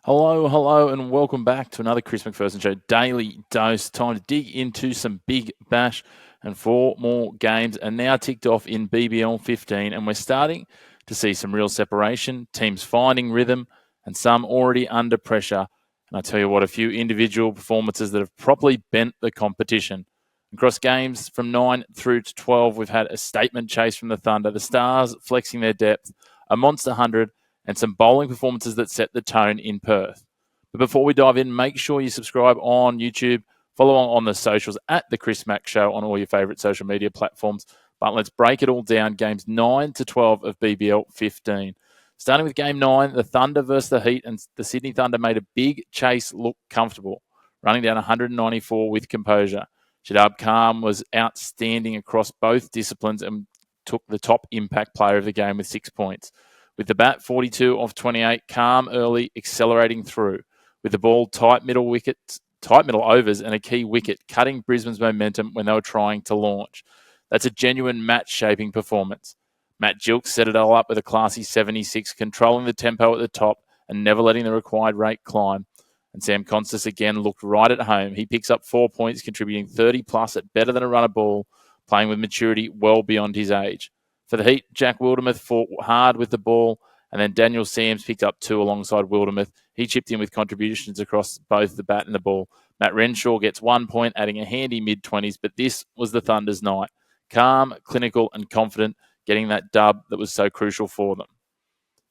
Hello, and welcome back to another Chris McPherson Show Daily Dose. Time to dig into some big bash, and four more games are now ticked off in BBL15, and we're starting to see some real separation, teams finding rhythm, and some already under pressure. And I tell you what, a few individual performances that have properly bent the competition. Across games from 9 through to 12, we've had a statement chase from the Thunder, the Stars flexing their depth, a monster 100, and some bowling performances that set the tone in Perth. But before we dive in, make sure you subscribe on YouTube, follow on the socials at The Chris Mack Show on all your favourite social media platforms. But let's break it all down. Games 9 to 12 of BBL 15. Starting with Game 9, the Thunder versus the Heat, and the Sydney Thunder made a big chase look comfortable, running down 194 with composure. Shadab Khan was outstanding across both disciplines and took the top impact player of the game with 6 points. With the bat, 42 of 28, calm early, accelerating through. With the ball, tight middle overs, and a key wicket, cutting Brisbane's momentum when they were trying to launch. That's a genuine match-shaping performance. Matt Gilks set it all up with a classy 76, controlling the tempo at the top and never letting the required rate climb. And Sam Constas again looked right at home. He picks up 4 points, contributing 30 plus at better than a runner ball, playing with maturity well beyond his age. For the Heat, Jack Wildermuth fought hard with the ball, and then Daniel Sams picked up 2 alongside Wildermuth. He chipped in with contributions across both the bat and the ball. Matt Renshaw gets 1 point, adding a handy mid-20s, but this was the Thunder's night. Calm, clinical, and confident, getting that dub that was so crucial for them.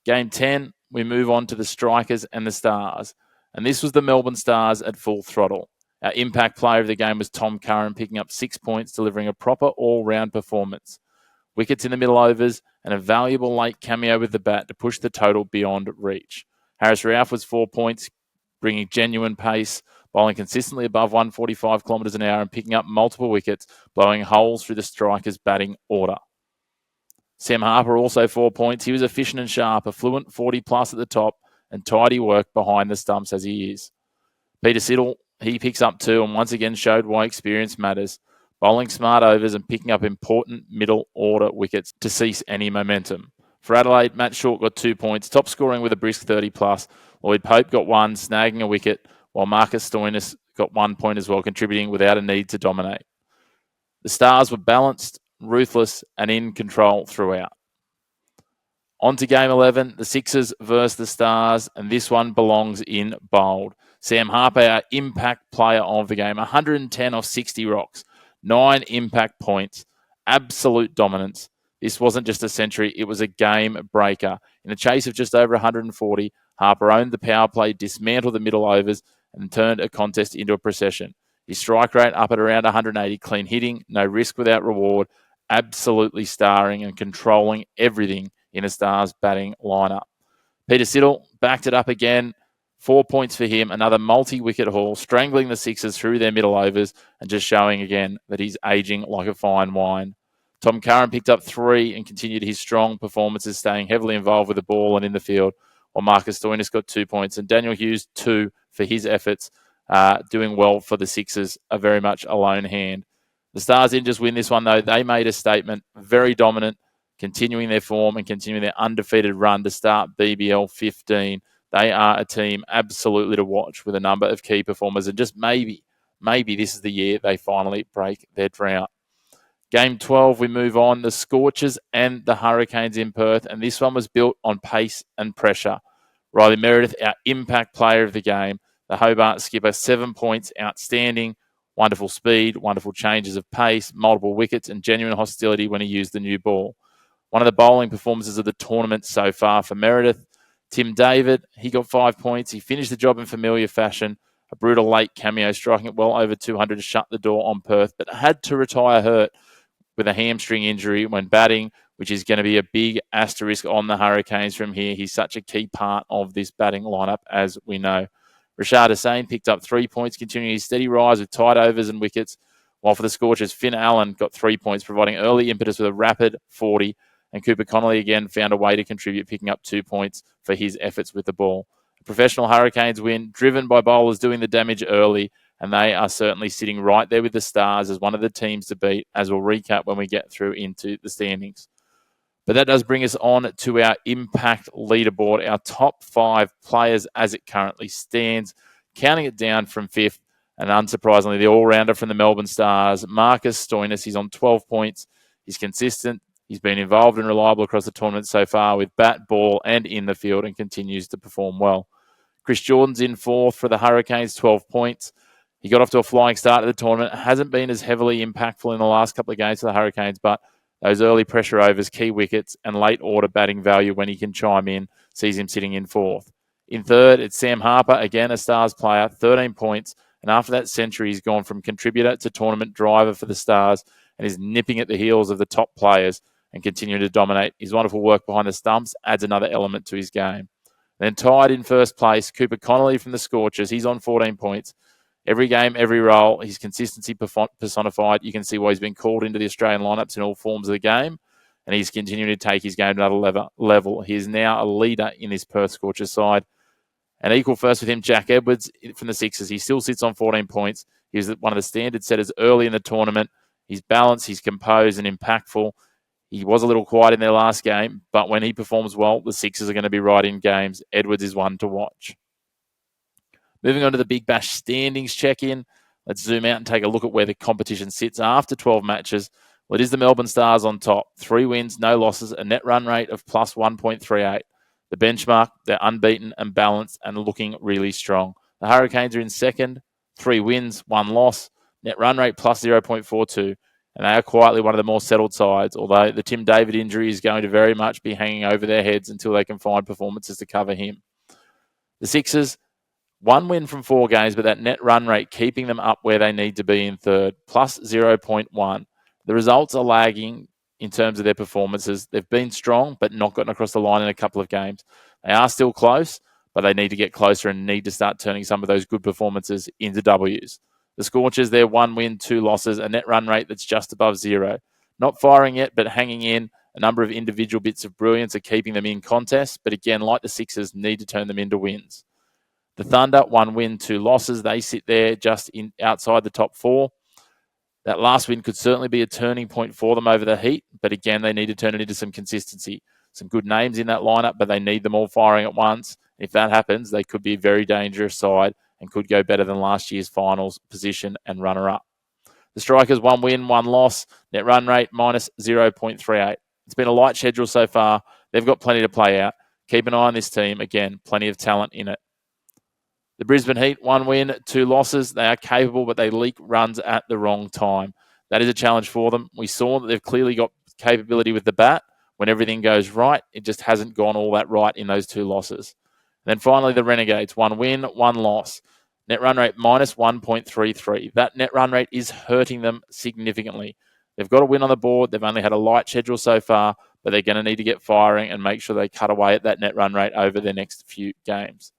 Game 10, we move on to the Strikers and the Stars, and this was the Melbourne Stars at full throttle. Our impact player of the game was Tom Curran, picking up 6 points, delivering a proper all-round performance. Wickets in the middle overs, and a valuable late cameo with the bat to push the total beyond reach. Harris Rauf was 4 points, bringing genuine pace, bowling consistently above 145 kilometres an hour and picking up multiple wickets, blowing holes through the Strikers' batting order. Sam Harper also 4 points. He was efficient and sharp, a fluent 40 plus at the top, and tidy work behind the stumps as he is. Peter Siddle, he picks up 2 and once again showed why experience matters, bowling smart overs and picking up important middle order wickets to cease any momentum. For Adelaide, Matt Short got 2 points, top scoring with a brisk 30 plus. Lloyd Pope got 1, snagging a wicket, while Marcus Stoinis got 1 point as well, contributing without a need to dominate. The Stars were balanced, ruthless, and in control throughout. On to Game 11, the Sixers versus the Stars, and this one belongs in bold. Sam Harper, our impact player of the game, 110 off 60 rocks, 9 impact points, absolute dominance. This wasn't just a century, it was a game breaker. In a chase of just over 140, Harper owned the power play, dismantled the middle overs, and turned a contest into a procession. His strike rate up at around 180, clean hitting, no risk without reward, absolutely starring and controlling everything in a Stars batting lineup. Peter Siddle backed it up again. 4 points for him, another multi-wicket haul, strangling the Sixers through their middle overs and just showing again that he's aging like a fine wine. Tom Curran picked up 3 and continued his strong performances, staying heavily involved with the ball and in the field, while Marcus Stoinis got 2 points and Daniel Hughes 2 for his efforts, doing well for the Sixers, a very much a lone hand. The Stars didn't just win this one, though. They made a statement, very dominant, continuing their form and continuing their undefeated run to start BBL 15. They are a team absolutely to watch with a number of key performers, and just maybe this is the year they finally break their drought. Game 12, we move on. The Scorchers and the Hurricanes in Perth, and this one was built on pace and pressure. Riley Meredith, our impact player of the game. The Hobart skipper, 7 points, outstanding, wonderful speed, wonderful changes of pace, multiple wickets, and genuine hostility when he used the new ball. One of the bowling performances of the tournament so far for Meredith. Tim David, he got 5 points. He finished the job in familiar fashion. A brutal late cameo, striking it well over 200 to shut the door on Perth, but had to retire hurt with a hamstring injury when batting, which is going to be a big asterisk on the Hurricanes from here. He's such a key part of this batting lineup, as we know. Rashad Hussain picked up 3 points, continuing his steady rise with tight overs and wickets, while for the Scorchers, Finn Allen got 3 points, providing early impetus with a rapid 40, and Cooper Connolly again found a way to contribute, picking up 2 points for his efforts with the ball. A professional Hurricanes win, driven by bowlers doing the damage early, and they are certainly sitting right there with the Stars as one of the teams to beat, as we'll recap when we get through into the standings. But that does bring us on to our impact leaderboard, our top 5 players as it currently stands, counting it down from 5th. And unsurprisingly, the all-rounder from the Melbourne Stars, Marcus Stoinis, he's on 12 points. He's consistent. He's been involved and reliable across the tournament so far with bat, ball, and in the field, and continues to perform well. Chris Jordan's in 4th for the Hurricanes, 12 points. He got off to a flying start at the tournament. Hasn't been as heavily impactful in the last couple of games for the Hurricanes, but those early pressure overs, key wickets, and late order batting value when he can chime in sees him sitting in 4th. In 3rd, it's Sam Harper, again a Stars player, 13 points. And after that century, he's gone from contributor to tournament driver for the Stars and is nipping at the heels of the top players and continuing to dominate. His wonderful work behind the stumps adds another element to his game. Then tied in first place, Cooper Connolly from the Scorchers. He's on 14 points. Every game, every role, his consistency personified. You can see why he's been called into the Australian lineups in all forms of the game, and he's continuing to take his game to another level. He is now a leader in this Perth Scorchers side. And equal first with him, Jack Edwards from the Sixers. He still sits on 14 points. He was one of the standard setters early in the tournament. He's balanced, he's composed and impactful. He was a little quiet in their last game, but when he performs well, the Sixers are going to be right in games. Edwards is one to watch. Moving on to the Big Bash standings check-in. Let's zoom out and take a look at where the competition sits after 12 matches. Well, it is the Melbourne Stars on top. 3 wins, no losses, a net run rate of plus 1.38. The benchmark, they're unbeaten and balanced and looking really strong. The Hurricanes are in 2nd, 3 wins, 1 loss, net run rate plus 0.42. And they are quietly one of the more settled sides, although the Tim David injury is going to very much be hanging over their heads until they can find performances to cover him. The Sixers, 1 win from 4 games, but that net run rate keeping them up where they need to be in 3rd, plus 0.1. The results are lagging in terms of their performances. They've been strong, but not gotten across the line in a couple of games. They are still close, but they need to get closer and need to start turning some of those good performances into Ws. The Scorchers, they're 1 win, 2 losses, a net run rate that's just above 0. Not firing yet, but hanging in. A number of individual bits of brilliance are keeping them in contests, but again, like the Sixers, need to turn them into wins. The Thunder, 1 win, 2 losses. They sit there just outside the top 4. That last win could certainly be a turning point for them over the Heat, but again, they need to turn it into some consistency. Some good names in that lineup, but they need them all firing at once. If that happens, they could be a very dangerous side and could go better than last year's finals position and runner-up. The Strikers, 1 win, 1 loss, net run rate minus 0.38. It's been a light schedule so far. They've got plenty to play out. Keep an eye on this team. Again, plenty of talent in it. The Brisbane Heat, 1 win, 2 losses. They are capable, but they leak runs at the wrong time. That is a challenge for them. We saw that they've clearly got capability with the bat. When everything goes right, it just hasn't gone all that right in those 2 losses. And then finally, the Renegades, 1 win, 1 loss. Net run rate minus 1.33. That net run rate is hurting them significantly. They've got a win on the board. They've only had a light schedule so far, but they're going to need to get firing and make sure they cut away at that net run rate over the next few games.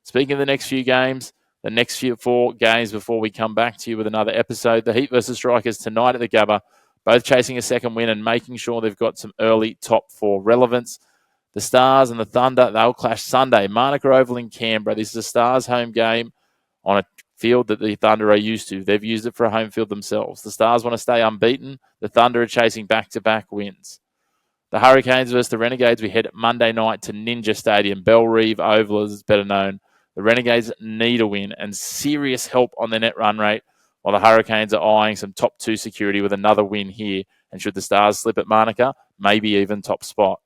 Speaking of the next few games, the next 4 games before we come back to you with another episode, the Heat versus Strikers tonight at the Gabba, both chasing a second win and making sure they've got some early top 4 relevance. The Stars and the Thunder, they'll clash Sunday, Manuka Oval in Canberra. This is a Stars home game on a field that the Thunder are used to. They've used it for a home field themselves. The Stars want to stay unbeaten. The Thunder are chasing back-to-back wins. The Hurricanes versus the Renegades, we head Monday night to Ninja Stadium, Bellerive Oval as it's better known. The Renegades need a win and serious help on their net run rate, while the Hurricanes are eyeing some top 2 security with another win here. And should the Stars slip at Manuka, maybe even top spot.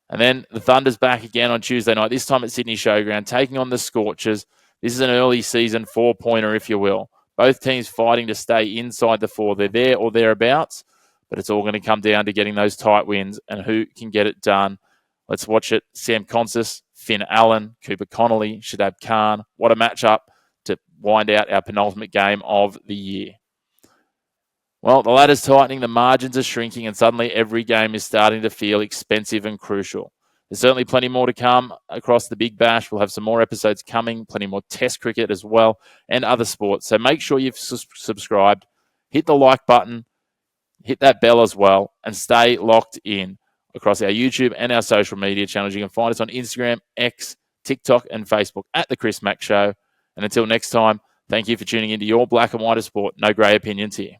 And then the Thunder's back again on Tuesday night, this time at Sydney Showground, taking on the Scorchers. This is an early season 4-pointer, if you will. Both teams fighting to stay inside the 4. They're there or thereabouts, but it's all going to come down to getting those tight wins and who can get it done. Let's watch it. Sam Consis, Finn Allen, Cooper Connolly, Shadab Khan. What a matchup to wind out our penultimate game of the year. Well, the ladder's tightening, the margins are shrinking, and suddenly every game is starting to feel expensive and crucial. There's certainly plenty more to come across the Big Bash. We'll have some more episodes coming, plenty more Test cricket as well, and other sports. So make sure you've subscribed, hit the like button, hit that bell as well, and stay locked in across our YouTube and our social media channels. You can find us on Instagram, X, TikTok, and Facebook at The Chris Mack Show. And until next time, thank you for tuning into your Black and White of Sport. No grey opinions here.